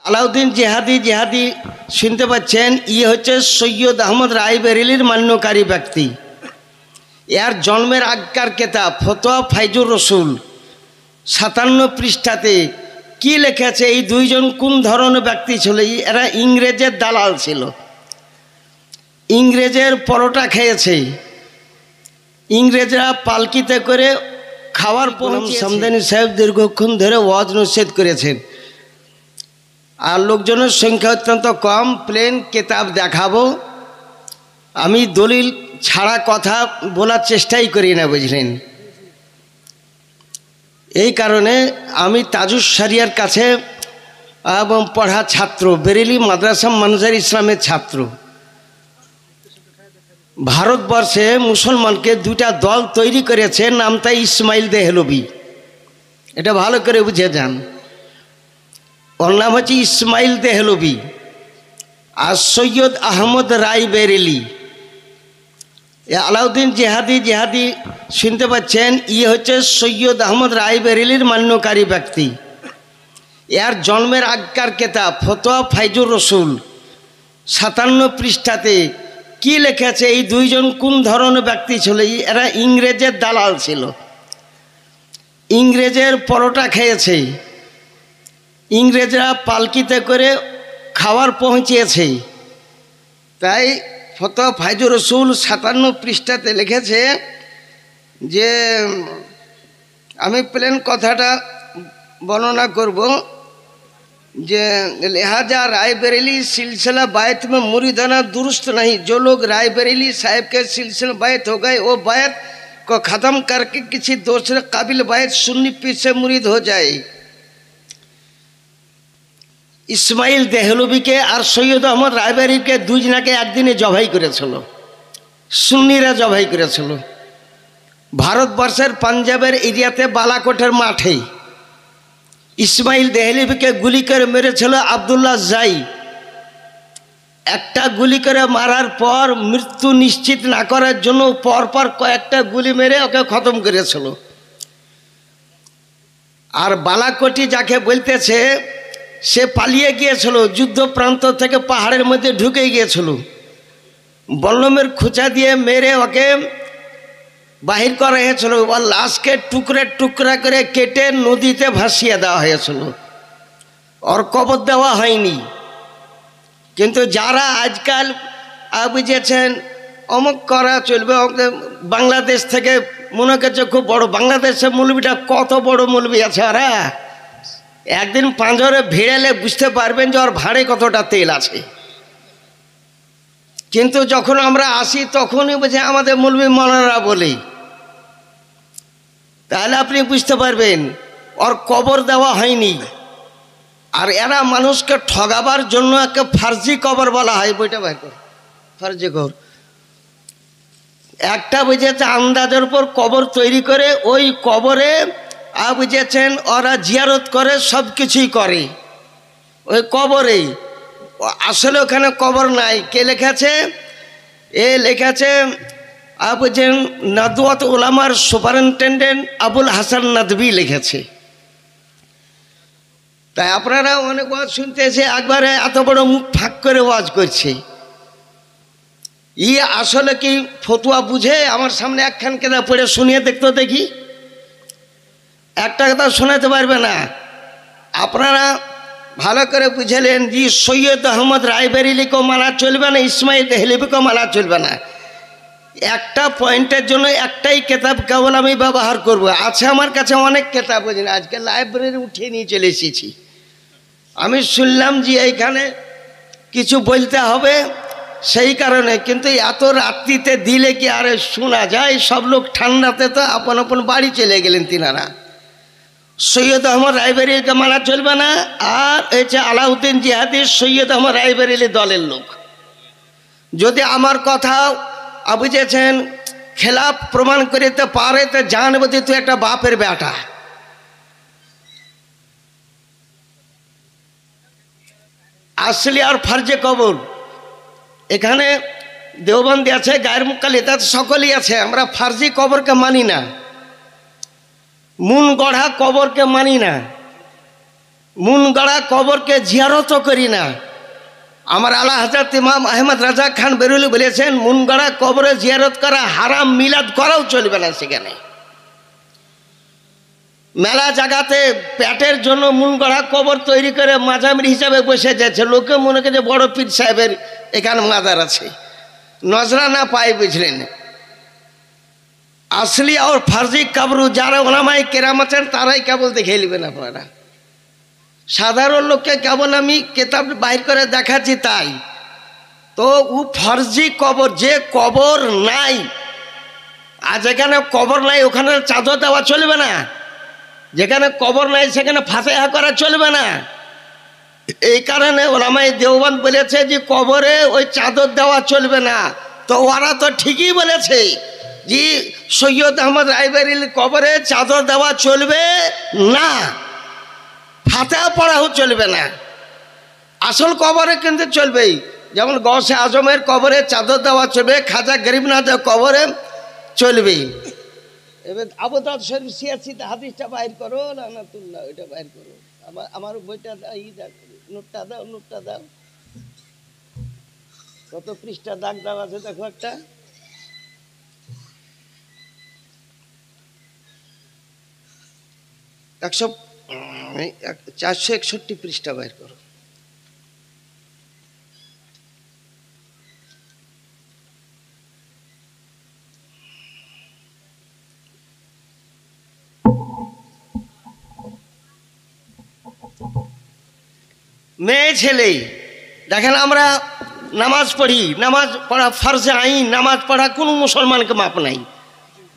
আলাউদ্দিন জিহাদি শুনতে পাচ্ছেন, হচ্ছে সৈয়দ আহমদ রায় বেরেলির মান্যকারী ব্যক্তি। এর জন্মের আগকার কেতাব ফতোয়া ফাইজুর রসুল 57 পৃষ্ঠাতে কি লেখেছে, এই দুইজন কোন ধরনের ব্যক্তি ছিল? এরা ইংরেজের দালাল ছিল, ইংরেজের পরোটা খেয়েছে, ইংরেজরা পালকিতে করে খাওয়ার পর সামদানি সাহেব দীর্ঘক্ষণ ধরে ওয়াজ নসিহত করেছেন। আর লোকজনের সংখ্যা অত্যন্ত কম, প্লেন কেতাব দেখাবো, আমি দলিল ছাড়া কথা বলার চেষ্টাই করি না, বুঝলেন। এই কারণে আমি তাজুস শরিয়ার কাছে এবং পড়া ছাত্র, বেরেলি মাদ্রাসা মানজার ইসলামের ছাত্র। ভারতবর্ষে মুসলমানকে দুটা দল তৈরি করেছে, নামটা ইসমাইল দেহলভি, এটা ভালো করে বুঝে যান। ওর নাম হচ্ছে ইসমাইল দেহলভি আর সৈয়দ আহমদ রায় বেরেলি। আলাউদ্দিন জিহাদি শুনতে পাচ্ছেন, হচ্ছে সৈয়দ আহমদ রায় বেরেলির মান্যকারী ব্যক্তি। এর জন্মের আগকার কেতাব ফতোয়া ফাইজুর রসুল 57 পৃষ্ঠাতে কি লেখেছে, এই দুইজন কোন ধরনের ব্যক্তি ছিল? এরা ইংরেজের দালাল ছিল, ইংরেজের পরোটা খেয়েছে, ইংরেজরা পালকিতে করে খাবার পৌঁছিয়েছে। তাই ফতোয়া ফাইজুর রসুল 57 পৃষ্ঠাতে লিখেছে যে, আমি প্লেন কথাটা বর্ণনা করব যে, लिहाजा राय बरेली सिलसिला बैत में मुरीदाना दुरुस्त नहीं। जो लोग राय बरेली साहब के सिलसिला बैत हो गए, वो बैत को ख़त्म करके किसी दूसरे काबिल बैत सुन्नी पीर से मुरीद हो जाए। ইসমাইল দেহলভিকে আর সৈয়দ আহমদ রায়বেরিকে দুজনাকে একদিনে জবাই করেছিল, সুন্নিরা জবাই করেছিল। ভারতবর্ষের পাঞ্জাবের এরিয়াতে বালাকোটের মাঠে ইসমাইল দেহলভিকে গুলি করে মেরেছিল আবদুল্লাহ জাই। একটা গুলি করে মারার পর মৃত্যু নিশ্চিত না করার জন্য পরপর কয়েকটা গুলি মেরে ওকে খতম করেছিল। আর বালাকোটি যাকে বলতেছে, সে পালিয়ে গিয়েছিল, যুদ্ধ প্রান্ত থেকে পাহাড়ের মধ্যে ঢুকে গিয়েছিল। বল্লমের খুঁচা দিয়ে মেরে ওকে বাহির করা হয়েছিল। ওর লাশকে টুকরা টুকরা করে কেটে নদীতে ভাসিয়ে দেওয়া হয়েছিল, ওর কবর দেওয়া হয়নি। কিন্তু যারা আজকাল বুঝেছেন অমুক করা চলবে, বাংলাদেশ থেকে মনে করছে খুব বড়, বাংলাদেশের মৌলবীটা কত বড় মৌলবী আছে, ওরা একদিন পাঁজরে ভিড়ালে বুঝতে পারবেন যে ওর ভাঁড়ে কতটা তেল আছে। কিন্তু যখন আমরা আসি তখনই বুঝে আমাদের মৌলবী মৌলানারা বলি, তাহলে আপনি বুঝতে পারবেন ওর কবর দেওয়া হয়নি। আর এরা মানুষকে ঠগাবার জন্য একটা ফার্জি কবর বলা হয়, বইটা বের কর, ফার্জি কবর। একটা বুঝেছে আন্দাজের উপর কবর তৈরি করে, ওই কবরে বুঝেছেন ওরা জিয়ারত করে, সব কিছুই করে ওই কবরে। আসলে ওখানে কবর নাই। কে লেখেছে? এ লেখেছে বুঝছেন নাদওয়াত উলামার সুপারিনটেন্ডেন্ট আবুল হাসান নাদভি লিখেছে। তাই আপনারা অনেক ওয়াজ শুনতেছে, একবারে এত বড় মুখ ফাঁক করে ওয়াজ করছে। আসলে কি ফতুয়া বুঝে? আমার সামনে একখান কেতাব পড়ে শুনিয়ে দেখতো দেখি, একটা কথা শোনাতে পারবে না। আপনারা ভালো করে বুঝলেন যে সৈয়দ আহমদ রায় বেরেলিকেও মানা চলবে না, ইসমাইল দেহলভিকেও মানা চলবে না। একটা পয়েন্টের জন্য একটাই কেতাব কেবল আমি ব্যবহার করব। আছে আমার কাছে অনেক কেতাব, বুঝলেন, আজকে লাইব্রেরি উঠিয়ে নিয়ে চলে এসেছি। আমি শুনলাম যে এইখানে কিছু বলতে হবে, সেই কারণে। কিন্তু এত রাত্রিতে দিলে কি আরে শোনা যায়? সব লোক ঠান্ডাতে তো আপন আপন বাড়ি চলে গেলেন তিনারা। সৈয়দ আহমদ রায় বেরেলিকে মানা চলবে না। আর হচ্ছে আলাউদ্দিন জিহাদি সৈয়দ আহমদ রায় বেরেলি দলের লোক। যদি আমার কথা বুঝেছেন খেলাফ প্রমাণ করিতে পারে, তো জানবো যে তুই একটা বাপের বেটা। আসলি আর ফার্জে কবর এখানে দেওবন্দি আছে, গায়ের মুক্কালি, তাতে সকলেই আছে। আমরা ফার্জি কবরকে মানি না, মুন গড়া কবরকে মানি না। মুন গড়া কবরকে জিয়ারত করি না। আমার আলা হযরত ইমাম আহমদ রাজা খান বেরুলি বলেছেন, মুন গড়া কবরে জিয়ারত করা হারাম, মিলাদ করাও চলবে না। সেখানে মেলা জায়গাতে পেটের জন্য মুন গড়া কবর তৈরি করে মাজামির হিসাবে বসে যাচ্ছে। লোকে মনে করে যে বড় পীর সাহেবের এখানে মাজার আছে, নজরানা পায়, বুঝলেন। আসলি আর ফার্জি কবর যারা ওলামায়ে কেরাম আছেন তারাই কেবল দেখে নেবেন আপনারা। সাধারণ লোককে কেবল আমি কেতাব বাইর করে দেখাচ্ছি তাই। তো ও ফার্জি কবর, যে কবর নাই, আর যেখানে কবর নাই ওখানে চাদর দেওয়া চলবে না, যেখানে কবর নাই সেখানে ফাতিহা করা চলবে না। এই কারণে ওলামায়ে দেওবন্দ বলেছে যে কবরে ওই চাদর দেওয়া চলবে না। তো ওরা তো ঠিকই বলেছে যে সৈয়দ আহমদ রায়বেরিলির কবরে চাদর দেওয়া চলবে না, ফাতিহা পড়াও চলবে না। আসল কবরে কিন্তু চলবেই, যেমন গৌসে আজমের কবরে চাদর দেওয়া চলবে, খাজা গরিবনাথের কবরে চলবে। এবার আবু দাউদ শরীফ সিয়াসিতে হাদিসটা বাইর করো না, তুল্লাহ ওইটা বাইর করো। আমার বইটা নোটটা দাও, নোটটা দাও, কত পৃষ্ঠা দাগ দাও আছে দেখো একটা। একশো 461 পৃষ্ঠা বাইর করো। মেয়ে ছেলে দেখেন, আমরা নামাজ পড়ি, নামাজ পড়া ফরজে আইন, নামাজ পড়া কোনো মুসলমানকে মাপ নাই।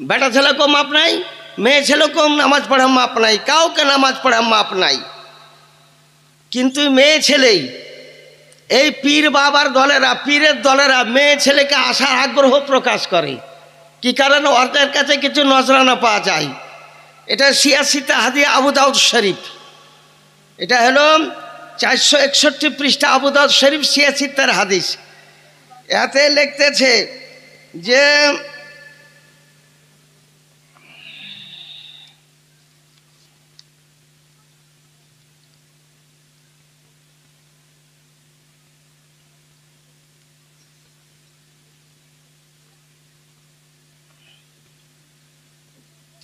বেটা ছেলেকেও মাপ নাই, মেয়ে ছেলেকেও নামাজ পড়া মাপ নাই, কাউকে নামাজ পড়া মাপ নাই। কিন্তু মেয়ে ছেলেই এই পীর বাবার দলেরা, পীরের দলেরা মেয়ে ছেলেকে আসার আগ্রহ প্রকাশ করে। কি কারণে? ওদের কাছে কিছু নজরানা পাওয়া যায়। এটা সিয়াসিতে হাদিস আবু দাউদ শরীফ, এটা হলো 461 পৃষ্ঠা আবু দাউদ শরীফ সিয়াসিতের হাদিস। এতে লিখতেছে যে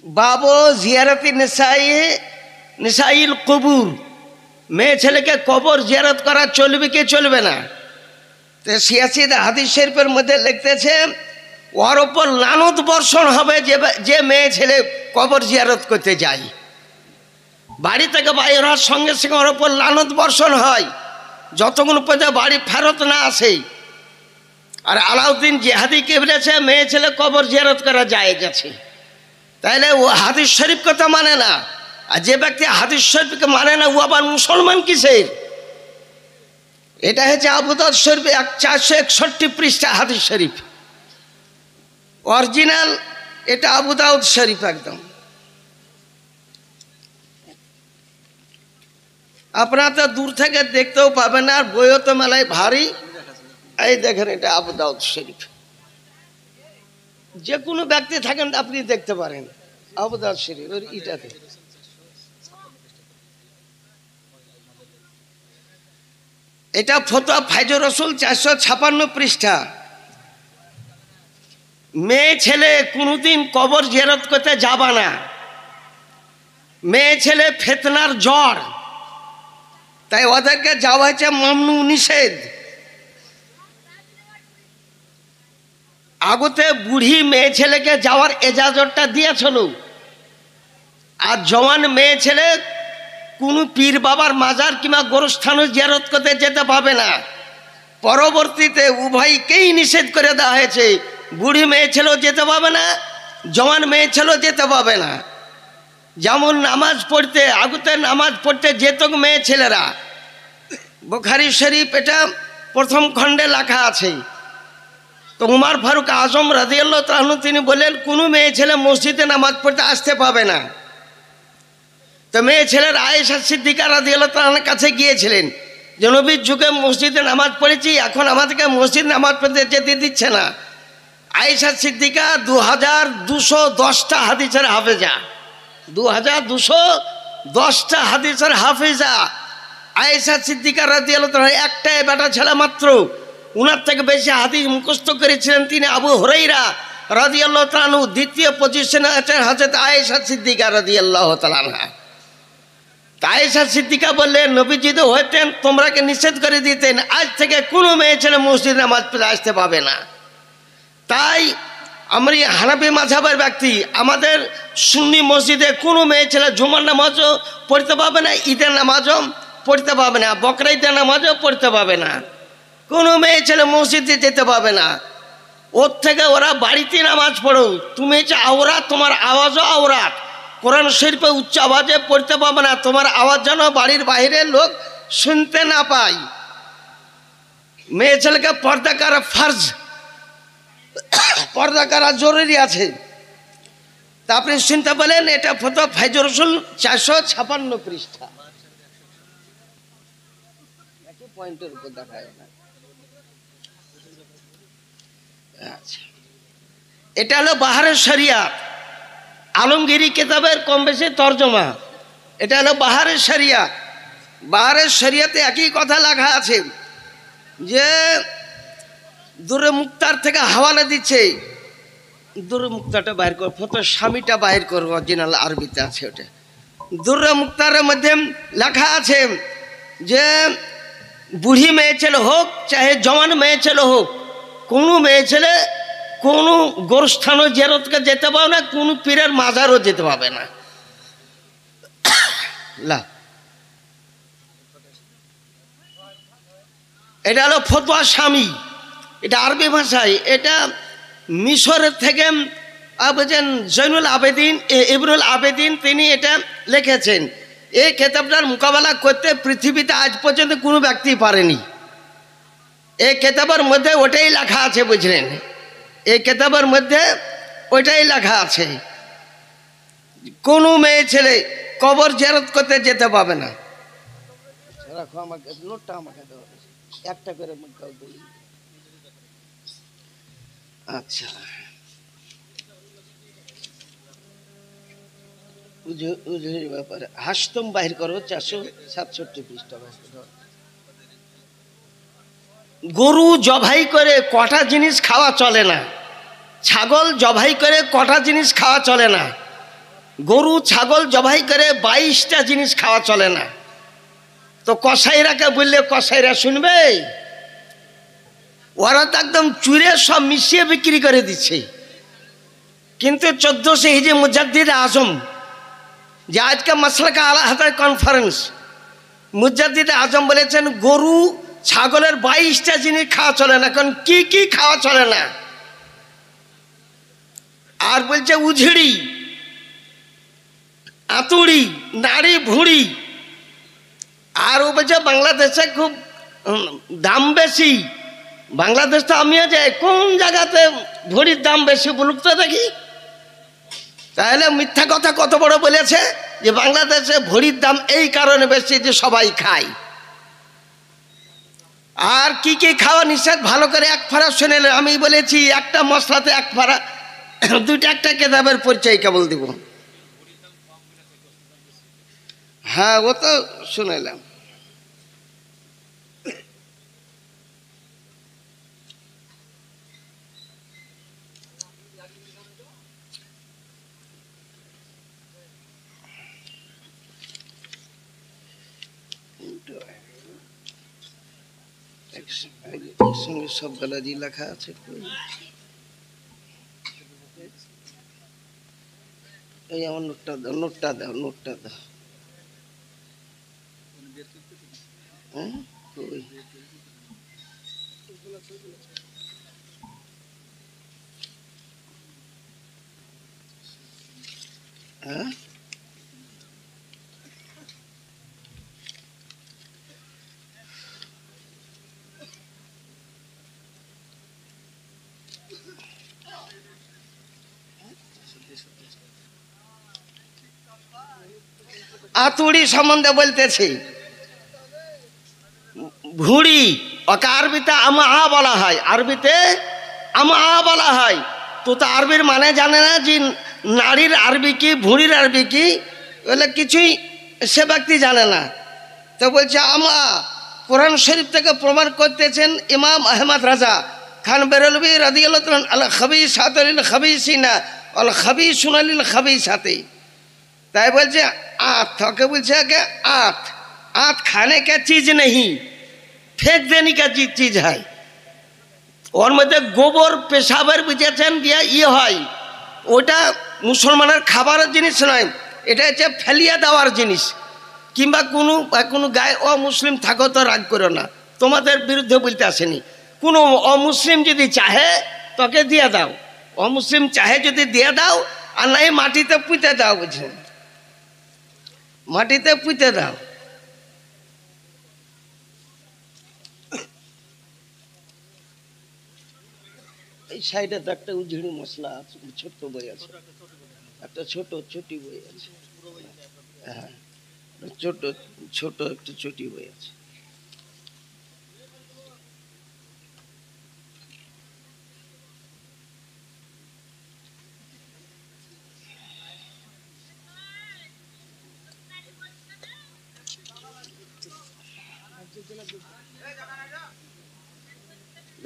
বাবু জিয়ারতি নিসাইল কবুর, মেয়ে ছেলেকে কবর জিয়ারত করা চলবে কি চলবে না? তো সিয়াসিদ হাদিস শরীফের মধ্যে লিখতেছে ওর ওপর লানত বর্ষণ হবে যে মেয়ে ছেলে কবর জিয়ারত করতে যায়। বাড়ি থেকে বাইর হওয়ার সঙ্গে সঙ্গে ওর ওপর লানত বর্ষণ হয় যতক্ষণ পর্যন্ত বাড়ি ফেরত না আসে। আর আলাউদ্দিন জিহাদিকে বলেছে মেয়ে ছেলে কবর জিয়ারত করা যায় গেছে, তাইলে ও হাদিস শরীফ কথা মানে না। আর যে ব্যক্তি হাদিস শরীফকে মানে না ও আবার মুসলমান কিসের? এটা হচ্ছে আবু দাউদ শরীফ 461 পৃষ্ঠা হাদিস শরীফ, অরিজিনাল। এটা আবু দাউদ শরীফ একদম। আপনারা তো দূর থেকে দেখতেও পাবেন না, আর বইও তো মেলায় ভারী। এই দেখেন, এটা আবু দাউদ শরীফ। যে কোনো ব্যক্তি থাকেন আপনি দেখতে পারেন আবু দাউদ শরীফ ওর ইটাতে। এটা ফতোয়া ফাইজুর রসুল 456 পৃষ্ঠা। মেয়ে ছেলে কোনোদিন কবর জিয়ারত করতে যাবা না। মেয়ে ছেলে ফিতনার জ্বর, তাই ওদেরকে যাওয়া হয়েছে মামনু, নিষেধ। আগতে বুড়ি মেয়ে ছেলেকে যাওয়ার এজাজতটা দিয়েছিল, আর জওয়ান মেয়ে ছেলে কোনো পীর বাবার মাজার কিংবা গোরস্থানও জিয়ারত করতে যেতে পাবে না। পরবর্তীতে উভয়কেই নিষেধ করে দেওয়া হয়েছে, বুড়ি মেয়ে ছেলেও যেতে পাবে না, জওয়ান মেয়ে ছেলেও যেতে পাবে না। যেমন নামাজ পড়তে, আগতে নামাজ পড়তে যেত মেয়ে ছেলেরা, বুখারী শরীফ এটা প্রথম খণ্ডে লেখা আছে। তো উমর ফারুক আজম রাদিয়াল্লাহু তাআলা আনহু তিনি বললেন কোনো মেয়ে ছেলে মসজিদে নামাজ পড়তে আসতে পাবে না। তো মেয়ে ছেলের আয়েশা সিদ্দিকা রাদিয়াল্লাহু তাআলার কাছে গিয়েছিলেন যে নবীর যুগে মসজিদে নামাজ পড়েছি, এখন আমাদেরকে মসজিদ নামাজ পড়তে যেতে দিচ্ছে না। আয়েশা সিদ্দিকা 2210টা হাদিসের হাফেজা, 2210টা হাদিসের হাফেজা। আয়েশা সিদ্দিকা রাদিয়াল্লাহু তাআলা একটাই বেটা ছেলে মাত্র, উনার থেকে বেশি হাদিস মুখস্থ করেছিলেন তিনি আবু হুরায়রা রাদিয়াল্লাহু তাআলা আনহু। দ্বিতীয় পজিশনে আছেন হযরত আয়েশা সিদ্দিকা রাদিয়াল্লাহু তাআলা আনহা। আয়েশা সিদ্দিকা বললেন নবী যদি হতেন তোমরাকে নিষেধ করে দিতেন, আজ থেকে কোনো মেয়ে ছেলে মসজিদে নামাজ পড়ে আসতে পাবে না। তাই আমরা হানাফি মাযহাবের ব্যক্তি, আমাদের সুন্নি মসজিদে কোনো মেয়ে ছেলে জুমার নামাজও পড়তে পাবে না, ঈদের নামাজও পড়তে পাবে না, বকরা ঈদের নামাজও পড়তে পাবে না, কোনো মেয়ে ছেলে মসজিদে যেতে পাবে না। ওর থেকে ওরা বাড়িতে নামাজ পড়ো, তুমি হচ্ছে আওরাত, তোমার আওয়াজও আওরাত। কোরআন শরীফে উচ্চ আওয়াজে পড়তে পাবে না, তোমার আওয়াজ যেন বাড়ির বাইরের লোক শুনতে না পায়। মেয়ে ছেলেকে পর্দা করা ফরজ, পর্দা করা জরুরি আছে। তা আপনি শুনতে পেলেন, এটা ফতোয়া ফাইজুর রসুল 456 পৃষ্ঠা। একই পয়েন্টের উপর দেখায় না। আচ্ছা, এটা হলো বাহারের শরিয়াত, আলমগীরি কিতাবের কম বেশি তর্জমা। এটা হলো বাহারের শরিয়াত। বাহারের শরিয়াতে একই কথা লেখা আছে যে দুরে মুক্তার থেকে হাওয়ালা দিচ্ছে, দুরে মুক্তাটা বাইর কর, ফতোয়া স্বামীটা বাইর কর, অরিজিনাল আরবিতে আছে ওটা। দুরে মুক্তারের মধ্যে লেখা আছে যে বুড়ি মেয়ে ছেলে হোক চাহে জওয়ান মেয়ে ছেলে হোক, কোনো মেয়ে ছেলে কোনো গোরস্থানও জিয়ারতকে যেতে পাবে না, কোনো পীরের মাজারও যেতে পাবে না। এটা হলো ফতোয়া স্বামী, এটা আরবি ভাষায়। এটা মিশরের থেকে বুঝেন জৈনুল আবেদিন, ইবনুল আবেদিন তিনি এটা লিখেছেন। এই কেতাবটার মোকাবেলা করতে পৃথিবীতে আজ পর্যন্ত কোনো ব্যক্তি পারেনি। এই কেতাবের মধ্যে ওটাই লেখা আছে, বুঝলেন, এই কেতাবের মধ্যে ওইটাই লেখা আছে, কোনো মেয়ে ছেলে কবর জিয়ারত করতে যেতে পাবে না। রাখো আমাকে নোটটা, আমাকে দাও একটা করে। আচ্ছা, ব্যাপারে হাসতম বাহির করো 467 পৃষ্ঠা। গরু জবাই করে কটা জিনিস খাওয়া চলে না, ছাগল জবাই করে কটা জিনিস খাওয়া চলে না। গরু ছাগল জবাই করে 22টা জিনিস খাওয়া চলে না। তো কসাইরাকে বললে কসাইরা শুনবে? ওরা তো একদম চুরে সব মিশিয়ে বিক্রি করে দিচ্ছে। কিন্তু 1400 হিজরি মুজাদ্দিদ আজম, যে আজকে মাসলাকা আলা হাদার কনফারেন্স, মুজাদ্দিদ আজম বলেছেন গরু ছাগলের 22টা জিনিস খাওয়া চলে না। কারণ কি কি খাওয়া চলে না? আর বলছে উঝড়ি, আতুড়ি, নাড়ি, ভুঁড়ি। আর ও বলছে বাংলাদেশে খুব দাম বেশি। বাংলাদেশ তো আমিও যাই, কোন জায়গাতে ভুঁড়ির দাম বেশি বলুক তো দেখি। তাহলে মিথ্যা কথা কত বড় বলেছে যে বাংলাদেশে ভুঁড়ির দাম এই কারণে বেশি যে সবাই খায়। আর কি কি খাওয়া নিষেধ ভালো করে এক ফাড়া শুনে। আমি বলেছি একটা মশলাতে এক ফাড়া, দুইটা একটা কেতাবের পরিচয় কেবল দিব। হ্যাঁ, ও তো শুনেলাম। একসঙ্গে সব গলাজি লেখা আছে। এই আমার নোটটা দাও, নোটটা দাও, নোটটা দাও। হ্যাঁ, হ্যাঁ, আতুড়ি সম্বন্ধে বলতেছি। ভুঁড়ি, ওকে আরবিতে আমা বলা হয়, আরবিতে আমা বলা হয়। তো আরবির মানে জানে না যে নারীর আরবি কি, ভুঁড়ির আরবি কি, বলে কিছুই সে ব্যক্তি জানে না। তো বলছে আমা কোরআন শরীফ থেকে প্রমাণ করতেছেন ইমাম আহমদ রাজা খান বেরলভি রাদিয়াল্লাহু তাআলা আল খাবিসাতু লিল খাবিসিনা আল খাবিসুনা লিল খাবিসাতি। তাই বলছে आँत, थके बोलছে कि आँत आँत खाने का चीज़ नहीं, फेंक देने का चीज़ है। ওর মধ্যে গোবর পেশাবের বুঝেছেন দিয়া ইয়ে হয়, ওটা মুসলমানের খাবারের জিনিস নয়, এটা হচ্ছে ফেলিয়া দেওয়ার জিনিস। কিংবা কোনো গায়ে অমুসলিম থাকো তো রাগ করো না, তোমাদের বিরুদ্ধে বলতে আসেনি। কোনো অমুসলিম যদি চাহে তোকে দিয়ে দাও, অমুসলিম চাহে যদি দিয়ে দাও, আর নাই মাটিতে পুঁতে দাও, বুঝলেন, মাটিতে পুঁতে দাও। এই সাইডে তো একটা উঝিড়ি মশলা আছে, ছোট্ট বই আছে, একটা ছোটি বই আছে, হ্যাঁ ছোট একটা ছোটি বই আছে।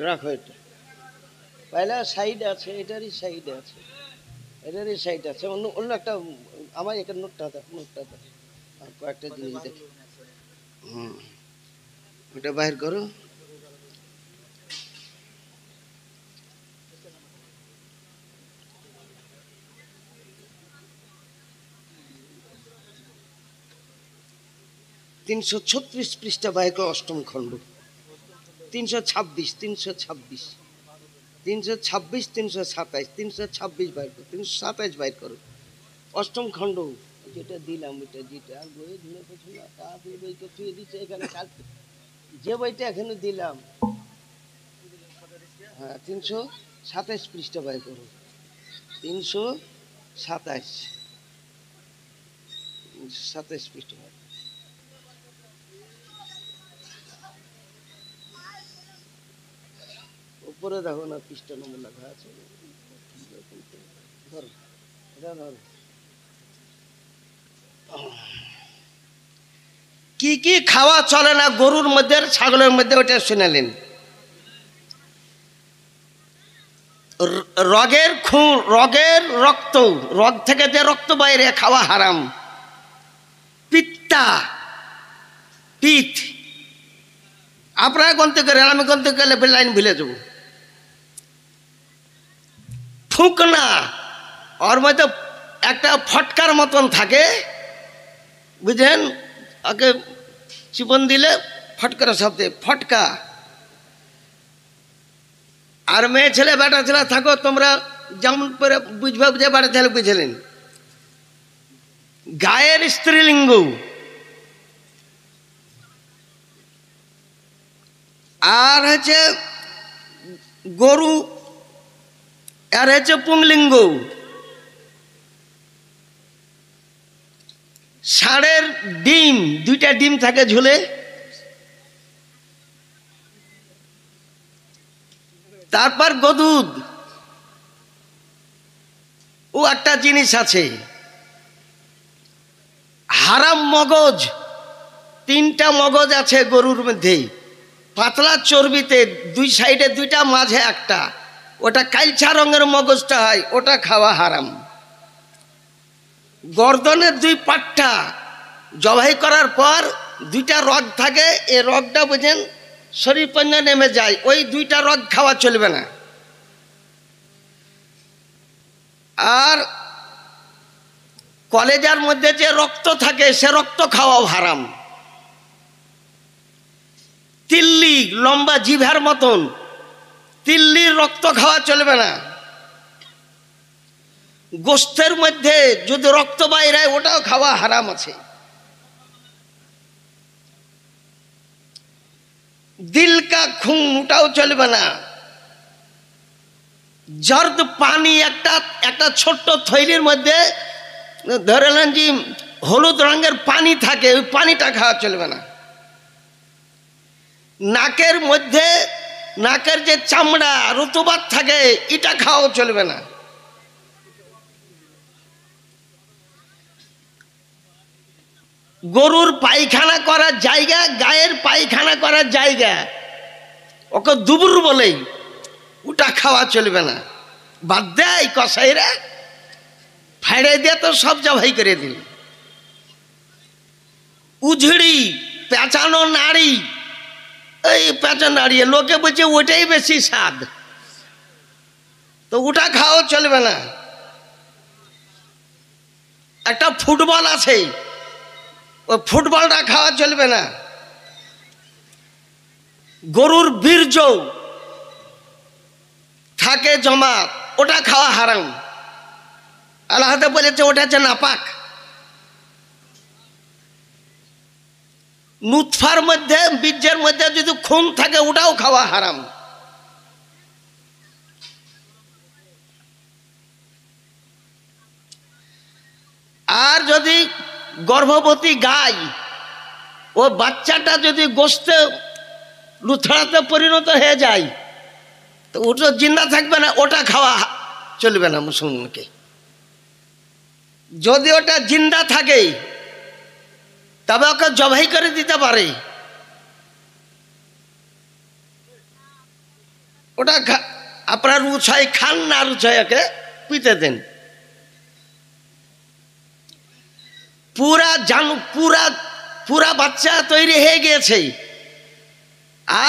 রাখো এটা, পয়লা সাইড আছে, এটারই সাইড আছে, এটারই সাইড আছে, অন্য একটা আমার এখানে নোটটা আর কয়েকটা জিনিস দেখি। ওটা বাইর করো। তিনশো 36 পৃষ্ঠা বাইর করো, অষ্টম খণ্ড 326 326 326 327 326 বাইর করো, 327 বাইর করো, অষ্টম খণ্ড। যেটা দিলাম ওইটা, যেটা বই ধরে পছন্দ তাড়াতাড়ি বইকে থুয়ে দিচ্ছে এখানে, যে বইটা এখানে দিলাম, হ্যাঁ 327 পৃষ্ঠা বাইর করো, 327 পৃষ্ঠা বাইর। উপরে দেখো না পৃষ্ঠা নম্বর লেখা আছে, ধরো এটা ধরো। কি কি খাওয়া চলে না গরুর মধ্যে, ছাগলের মধ্যে, ওটা শুনালেন। রগের রক্ত, রগ থেকে যে রক্ত বাইরে খাওয়া হারাম। পিত্তা, পিত, আপনারা গন্তে করেন, আমি গন্তে করলে লাইন ভুলে যাব। ফুঁকনা, ওর মধ্যে একটা ফটকার মতন থাকে, বুঝলেন, ওকে চিপন দিলে ফটকার শব্দে ফটকা। আর মেয়ে ছেলে বেটা ছেলে থাকো, তোমরা যেমন করে বুঝবে, বুঝে বেটা ছেলে বুঝলেন। গায়ের স্ত্রীলিঙ্গ, আর হচ্ছে গরু, আর হচ্ছে পুংলিঙ্গ। ষাঁড়ের ডিম, দুইটা ডিম থাকে ঝুলে। তারপর গদুদ, ও একটা জিনিস আছে। হারাম মগজ, 3টা মগজ আছে গরুর মধ্যে, পাতলা চর্বিতে, 2 সাইডে 2টা, মাঝে একটা, ওটা কালচা রঙের মগজটা হয়, ওটা খাওয়া হারাম। গর্দনের 2 পাট্টা জবাই করার পর 2টা রগ থাকে, এই রগটা বুঝেন শরীর পর্যন্ত নেমে যায়, ওই 2টা রগ খাওয়া চলবে না। আর কলেজার মধ্যে যে রক্ত থাকে, সে রক্ত খাওয়াও হারাম। তিল্লি, লম্বা জিভার মতন তিল্লির রক্ত খাওয়া চলবে না। গোস্তের মধ্যে যদি রক্ত বাইরে, ওটাও খাওয়া হারাম আছে। দিল কা খুন, ওটাও চলবে না। জর্দ পানি, একটা ছোট্ট থৈলির মধ্যে ধরেলেন যে হলুদ রঙের পানি থাকে, ওই পানিটা খাওয়া চলবে না। নাকের মধ্যে, নাকের যে চামড়া রুতুবাত থাকে, এটা খাওয়া চলবে না। গরুর পায়খানা করার জায়গা, গায়ের পায়খানা করার জায়গা, ওকে দুবুর বলেই, ওটা খাওয়া চলবে না। বাদ দেয় কসাইরা, ফাড়ে দিয়ে তো সব জবাই করে দিল। উঝড়ি, পেঁচানো নাড়ি, এই পেঁচা নাড়িয়ে লোকে বলছে ওটাই বেশি স্বাদ, তো ওটা খাওয়া চলবে না। একটা ফুটবল আছে, ওই ফুটবলটা খাওয়া চলবে না। গরুর বীর্য থাকে জমা, ওটা খাওয়া হারাম। আল্লাহ বলেছে ওটা হচ্ছে নাপাক। নুতফার মধ্যে, বীর্যের মধ্যে যদি খুন থাকে, ওটাও খাওয়া হারাম। আর যদি গর্ভবতী গাই, ও বাচ্চাটা যদি গোস্তে লুথড়াতে পরিণত হয়ে যায়, তো ওটা জিন্দা থাকবে না, ওটা খাওয়া চলবে না মুসলমানকে। যদি ওটা জিন্দা থাকে তবে ওকে জবাই করে দিতে পারে, ওটা আপনার রুছাই খান না রুছাই ওকে পিতে দেন। পুরা বাচ্চা তৈরি হয়ে গিয়েছে,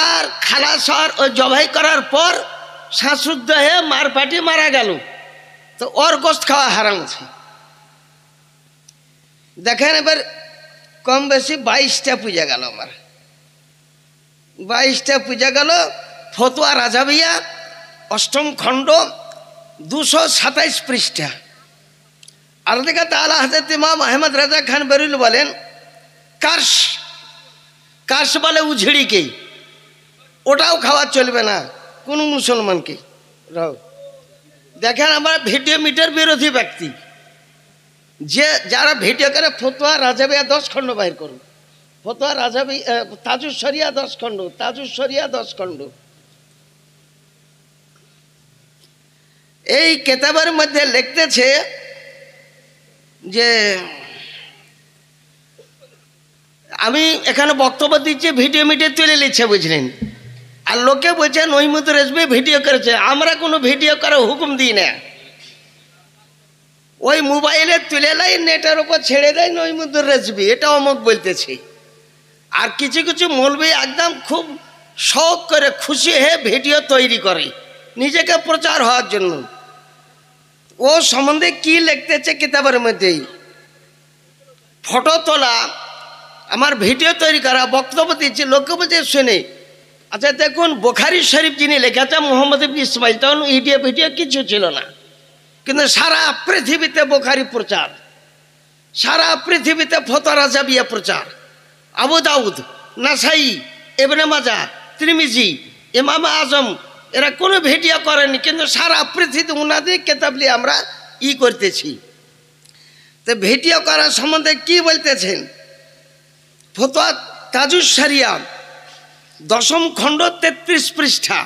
আর খালাসর ওই জবাই করার পর শ্বাসরুদ্ধ হয়ে মারপাটি মারা গেল, তো ওর গোস্ত খাওয়া হারাম আছে। দেখেন এবার কম বেশি 22টা পূজা গেল, আমার 22টা পূজা গেল। ফতোয়া রাজাবিয়া 8ম খণ্ড 227 পৃষ্ঠা। আর দিকে তাআলা হযরত ইমাম আহমদ রাজা খান বেরুল বলেন, কাশ বলে উঝড়িকে, ওটাও খাওয়া চলবে না কোনো মুসলমানকে। দেখেন আমার ভিডিও মিটার বিরোধী ব্যক্তি, যে যারা ভিডিও করে ফতোয়া রাজাবিয়া 10 খণ্ড বাইর করুন, ফতোয়া রাজাবি তাজুস শরিয়া 10 খণ্ড, তাজুস শরিয়া 10 খণ্ড। এই কিতাবের মধ্যে লিখতেছে যে আমি এখানে বক্তব্য দিচ্ছি, ভিডিও মিডিয়া তুলে নিচ্ছে বুঝলেন, আর লোকে বলছে নহিমুদ রেজভী ভিডিও করেছে। আমরা কোনো ভিডিও করার হুকুম দিই না, ওই মোবাইলে তুলে নেয়, নেটের উপর ছেড়ে দেয় নহিমুদ্দুর রেজভী এটা অমুক বলতেছে। আর কিছু কিছু মৌলবি একদম খুব শখ করে খুশি হয়ে ভিডিও তৈরি করে নিজেকে প্রচার হওয়ার জন্য। ও সম্বন্ধে কি লিখতেছে কিতাবের মধ্যেই, ফটো তোলা, আমার ভিডিও তৈরি করা, বক্তব্য দিচ্ছে, লোকে বলছে শুনে। আচ্ছা দেখুন, বুখারী শরীফ যিনি লেখেছেন মোহাম্মদ ইবনে ইসমাইল, তখন ভিডিও কিছু ছিল না, কিন্তু সারা পৃথিবীতে বুখারী প্রচার, সারা পৃথিবীতে ফতোয়া রাজাবিয়া প্রচার। আবু দাউদ, নাসাই, ইবনে মাজাহ, তিরমিজি, ইমাম আজম এরা কোনো ভিডিও করেনি, কিন্তু সারা পৃথিবীতে উনাদের কিতাব নিয়ে আমরা করতেছি। তো ভিডিও করার সম্বন্ধে কি বলতেছেন, ফতোয়া তাজুস শরিয়া 10ম খণ্ড 33 পৃষ্ঠা।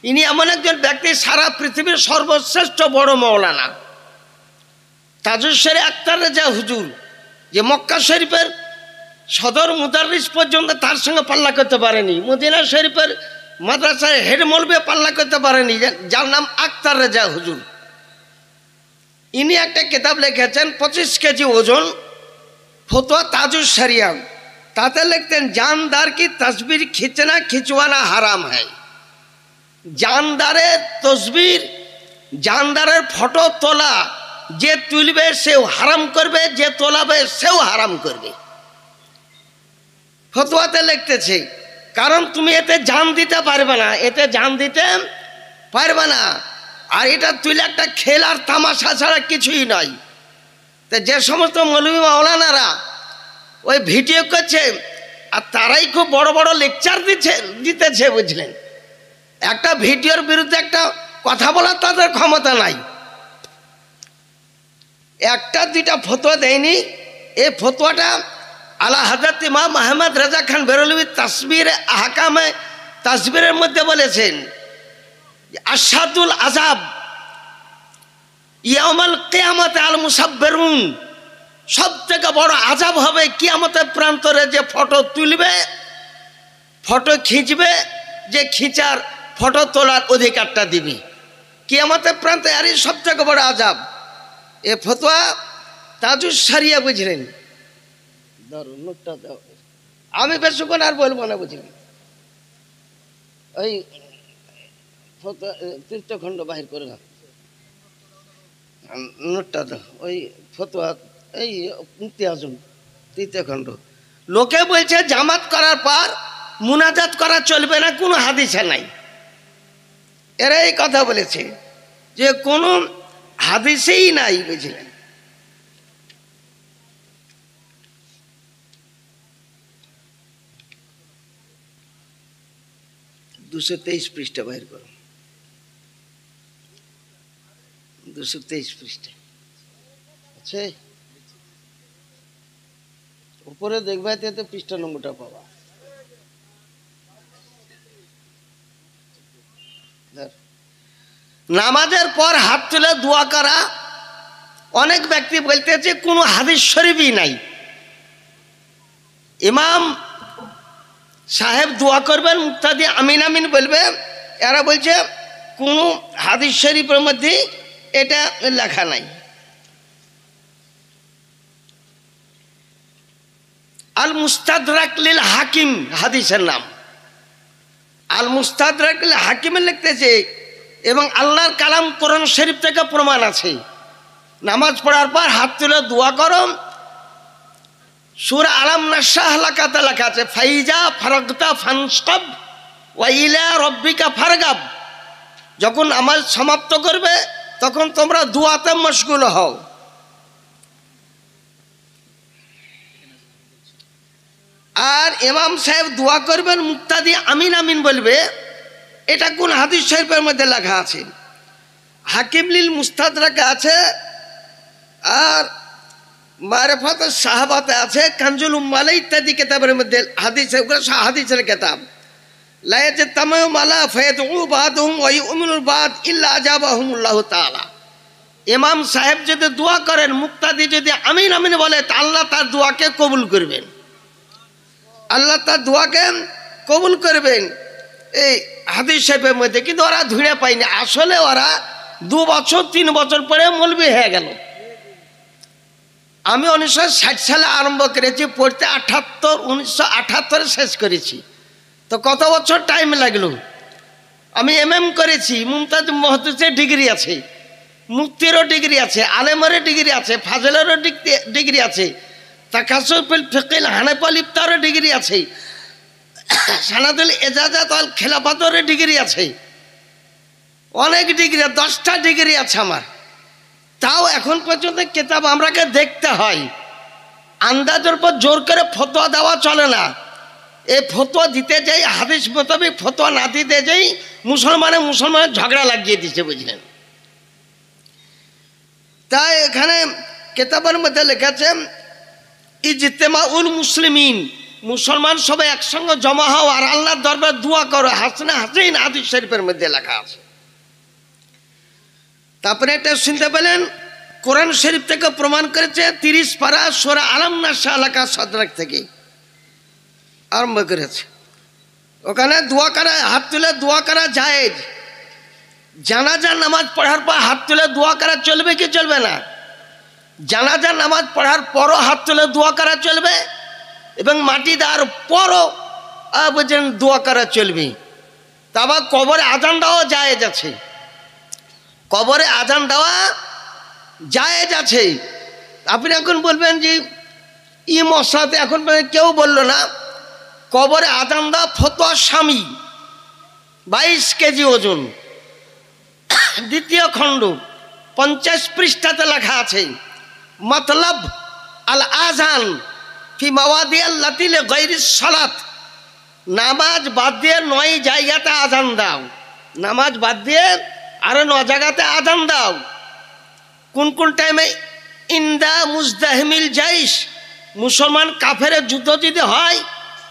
ইনি এমন একজন ব্যক্তি, সারা পৃথিবীর সর্বশ্রেষ্ঠ বড় মৌলানা। তাজুস শরিয়া আক্তার রেজা হুজুর, যে মক্কা শরীফের সদর মুদাররিস পর্যন্ত তার সঙ্গে পাল্লা করতে পারেনি, মদিনা শরীফের মাদ্রাসার হেড মৌলবি পাল্লা করতে পারেনি, যার নাম আক্তার রেজা হুজুর। ইনি একটা কিতাব লিখেছেন 25 কেজি ওজন, ফতোয়া তাজুস শরিয়া। তাতে লিখতেন জানদার কি তসবির খিচনা খিচওয়ানা হারাম হয়। জানদারের তসবির, জানদারের ফটো তোলা, যে তুলবে সেও হারাম করবে, যে তোলাবে সেও হারাম করবে। ফতোয়াতে লিখতেছে, কারণ তুমি এতে জান দিতে পারবে না, এতে জান দিতে পারবে না, আর এটা তুলে একটা খেলার তামাশা ছাড়া কিছুই নয়। তো যে সমস্ত মৌলবি মাওলানারা ওই ভিডিও করছে, আর তারাই খুব বড় বড় লেকচার দিতেছে বুঝলেন, একটা ভিডিওর বিরুদ্ধে একটা কথা বলার তাদের ক্ষমতা নাই। একটা দুইটা ফতোয়া দেয়নি, এই ফতোয়াটা আলা হযরত ইমাম আহমদ রাজা খান বেরলভী তাসবির আহকামে তাসবিরের মধ্যে বলেছেন, আশাদুল আযাব ইয়াউমাল কিয়ামাত আল মুসাব্বিরুন, সব থেকে বড় আযাব হবে কিয়ামতের প্রান্তরে, যে ফটো তুলবে, ফটো খিঁচবে, যে খিঁচার ফটো তোলার অধিকারটা দিবি কিয়ামতের প্রান্তে। আরই সব থেকে বড় আযাব। এ ফতোয়া তাজুস সারিয়া, বুঝলেন? নোটটা দাও, আমি বেশিক্ষণ আর বলবো না, বুঝলেন? ওই ফতোয়া তীর্থখণ্ড বাহির করে না, নোটটা দাও। ওই ফতোয়া এই মুফতি আজম তীর্থখণ্ড। লোকে বলছে জামাত করার পর মুনাজাত করা চলবে না, কোনো হাদিসে নাই। এরা এই কথা বলেছে যে কোনো হাদিসেই নাই, বুঝলেন? দুশো 23 পৃষ্ঠা বাইর করো, 223 পৃষ্ঠা আছে উপরে, দেখবে তো পৃষ্ঠা নম্বরটা পাবা। নামাজের পর হাত তুলে দোয়া করা, অনেক ব্যক্তি বলতেছে কোনো হাদিস শরীফই নাই। ইমাম সাহেব দোয়া করবেন, মুক্তাদি আমিন আমিন বলবে, এরা বলছে কোনো হাদিস শরীফের মধ্যে এটা লেখা নাই। আল মুস্তাদরাক লিল হাকিম হাদিসের নাম, আল মুস্তাদরাক লিল হাকিমে লিখতেছে, এবং আল্লাহর কালাম কোরআন শরীফ থেকে প্রমাণ আছে। নামাজ পড়ার পর হাত তুলে দোয়া করো। সূরা আলাম নাশরাহ লাকাতে লেখা আছে, ফাইজা ফারাগতা ফানসব ওয়া ইলা রাব্বিকা ফারগাব। যখন নামাজ সমাপ্ত করবে তখন তোমরা দোয়াতে মশগুল হও। আর ইমাম সাহেব দোয়া করবেন, মুক্তাদি আমিন আমিন বলবে, এটা কোন হাদিস শরীফের মধ্যে লেখা আছে? হাকিম লিল মুস্তাদরাকে আছে, আর মারিফাত সাহাবাতে আছে, কানজুল উম্মালে ইত্যাদি কিতাবের মধ্যে হাদিস, ওগুলো হাদিসের কিতাব। লা ইয়াজতামিউ মালা ফায়াদউ বাদহুম ওয়া ইউমিনুল বাদ ইল্লা আজাবাহুমুল্লাহু তাআলা। ইমাম সাহেব যদি দোয়া করেন, মুক্তাদি যদি আমিন আমিন বলে, তা আল্লাহ তার দোয়াকে কবুল করবেন, আল্লাহ তার দোয়াকে কবুল করবেন। এই হাদিস শরীফের মধ্যে। কিন্তু ওরা ধুঁড়ে পায়নি, আসলে ওরা 2 বছর 3 বছর পরে মৌলবি হয়ে গেল। আমি 1960 সালে আরম্ভ করেছি পড়তে, 1978 শেষ করেছি। তো কত বছর টাইম লাগলো। আমি MM করেছি, মুমতাজ মুহাদ্দিসের ডিগ্রি আছে, মুফতিরও ডিগ্রি আছে, আলেমেরও ডিগ্রি আছে, ফাজলেরও ডিগ্রি আছে, তাকাসুফুল ফিকহিল হানাফি ইফতারও ডিগ্রি আছে, সানাদুল এজাজাত আল খেলাফাতের ডিগ্রি আছে, অনেক ডিগ্রি, 10টা ডিগ্রি আছে আমার। তাও এখন পর্যন্ত কিতাব আমরাকে দেখতে হয়। আন্দাজের উপর জোর করে ফতোয়া দেওয়া চলে না। এই ফতোয়া দিতে যাই, হাদিস মোতাবেক ফতোয়া না দিতে যাই, মুসলমানের ঝগড়া লাগিয়ে দিচ্ছে, বুঝলেন? তাই এখানে কিতাবের মধ্যে লেখাছে ইজতেমাউল মুসলিমিন, মুসলমান সবাই একসঙ্গে জমা হও আর আল্লাহর দরবারে দোয়া করো, হাসনা হাসিন হাদিস শরীফের মধ্যে লেখা আছে। তারপরে এটা শুনতে পেলেন, কোরআন শরীফ থেকে প্রমাণ করেছে, 30 পারা সূরা আলাম নাশরাহ লেখা সদরাক থেকে আরম্ভ করেছে। ওখানে দোয়া করা, হাত তুলে দোয়া করা জায়েজ। জানাজার নামাজ পড়ার পর হাত তুলে দোয়া করা চলবে কি চলবে না? জানাজার নামাজ পড়ার পরও হাত তুলে দোয়া করা চলবে, এবং মাটি দেওয়ার পরও বুঝলেন দোয়া করা চলবে। তারপর কবরে আজান দেওয়া জায়েজ আছে, কবরে আজান দেওয়া জায়েজ আছে। আপনি এখন বলবেন যে ই মশলাতে এখন কেউ বললো না, কবরে আজান দেওয়া ফতোয়া স্বামী, 22 কেজি ওজন, 2য় খণ্ড 50 পৃষ্ঠাতে লেখা আছে, মতলব আল আজান ফি মাওয়াদিআল্লাতি লিগাইরিস সালাত। নামাজ বাদ দিয়ে 9 জায়গাতে আজান দাও, নামাজ বাদ দিয়ে আরো 9 জায়গাতে আজান দাও। কোন কোন টাইমে? ইন্দা মুজদাহিমিল জাইশ, মুসলমান কাফেরের যুদ্ধ যদি হয়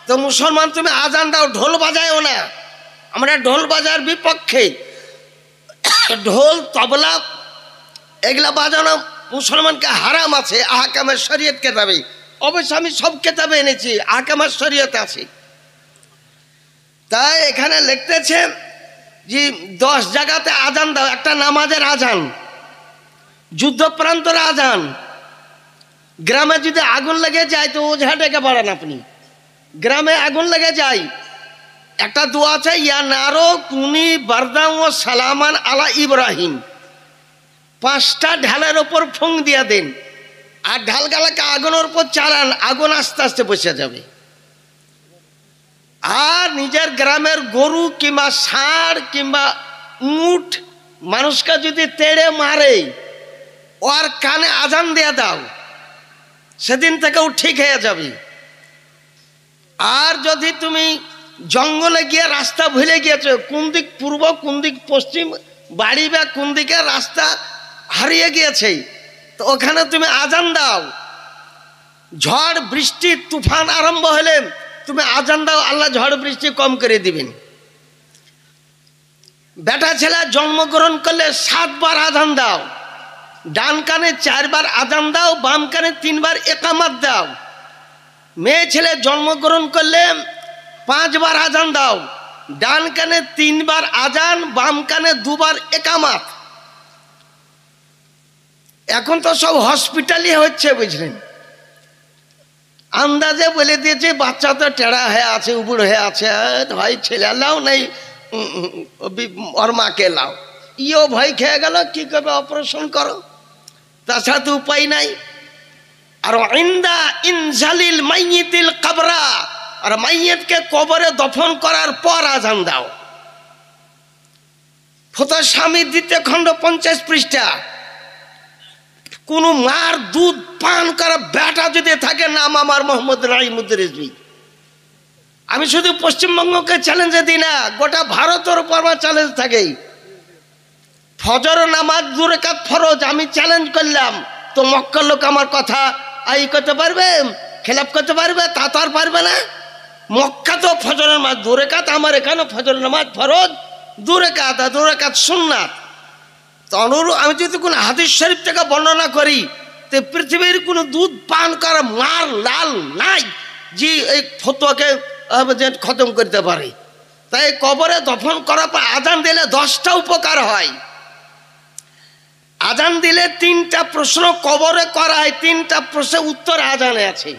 তো মুসলমান তুমি আজান দাও, ঢোল বাজায়ও না। আমরা ঢোল বাজার বিপক্ষে। ঢোল তবলা এগুলা বাজানো মুসলমানকে হারাম আছে আহকামের শরীয়ত কেতাবে। অবশ্য আমি সব কেতাবে এনেছি, আহকামের শরীয়ত আছে। তাই এখানে লিখতেছে যে 10 জায়গাতে আজান দাও। একটা নামাজের আজান, যুদ্ধপ্রান্তর আজান। গ্রামে যদি আগুন লেগে যায় তো ওঝা ডেকে পারেন আপনি। গ্রামে আগুন লেগে যায়, একটা দোয়া আছে, ইয়া নারো কুনি বারদাম ও সালামান আলা ইব্রাহিম। 5টা ঢালের ওপর ফুঁক দিয়ে দেন, আর ঢালগালাকে আগুনের উপর চালান, আগুন আস্তে আস্তে বসে যাবে। আর নিজের গ্রামের গরু কিংবা ষাঁড় কিংবা উট মানুষকে যদি তেড়ে মারে, ওর কানে আজান দিয়ে দাও, সেদিন থেকে ও ঠিক হয়ে যাবে। আর যদি তুমি জঙ্গলে গিয়ে রাস্তা ভুলে গিয়েছো, কোন দিক পূর্ব কোন দিক পশ্চিম বাড়ি বা কোন দিকে রাস্তা হারিয়ে গিয়েছে, তো ওখানে তুমি আজান দাও। ঝড় বৃষ্টি তুফান আরম্ভ হলে তুমি আজান দাও, আল্লাহ ঝড় বৃষ্টি কম করে দিবেন। বেটা ছেলে জন্মগ্রহণ করলে 7 বার আজান দাও। ডান কানে 4 বার আজান দাও, বাম কানে 3 বার একামাত দাও। মেয়ে ছেলে জন্মগ্রহণ করলে 5 বার আজান দাও। ডান কানে 3 বার আজান, বাম কানে 2 বার একামাত। এখন তো সব হসপিটালই হচ্ছে, বুঝলেন। আন্দাজে বলে দিয়েছে বাচ্চা তো টেড়া হয়ে আছে, উবুড় হয়ে আছে, ভাই ছেলে লাও নেই, ওর মাকে লাও। ইও ভয় খেয়ে গেল, কি করবে, অপারেশন করো, তাছাড়া তো উপায় নাই। আর ইন্দা ইনজালিল মাইয়িতিল কবরা, আর মাইয়িতকে কবরে দফন করার পর আজান দাও। ফতোয়া স্বামী 2য় খণ্ড 50 পৃষ্ঠা। কোন মার দুধ পান করা বেটা যদি থাকে, নাম আমার মোহাম্মদ নাইমুদ্দিন রিজভী। আমি শুধু পশ্চিমবঙ্গকে চ্যালেঞ্জ দিই না, গোটা ভারতের উপর আমার চ্যালেঞ্জ থাকে। ফজর নামাজ 2 রাকাত ফরজ, আমি চ্যালেঞ্জ করলাম, তো মক্কার লোক আমার কথা আই করতে পারবে, খেলাপ করতে পারবে? তা তো আর পারবে না। মক্কা তো ফজর নামাজ 2 রাকাত, আমার এখানে ফজর নামাজ ফরজ 2 রাকাত, আর 2 রাকাত সুন্নাত। তো অনুরূপ আমি যদি কোনো হাদিস শরীফ থেকে বর্ণনা করি, তো পৃথিবীর কোনো দুধ পান করা মার লাল নাই যে এই ফতোয়াকে খতম করতে পারে। তাই কবরে দফন করার পর আজান দিলে 10টা উপকার হয়। আজান দিলে 3টা প্রশ্ন কবরে করা হয়, 3টা প্রশ্নের উত্তর আজানে আছে।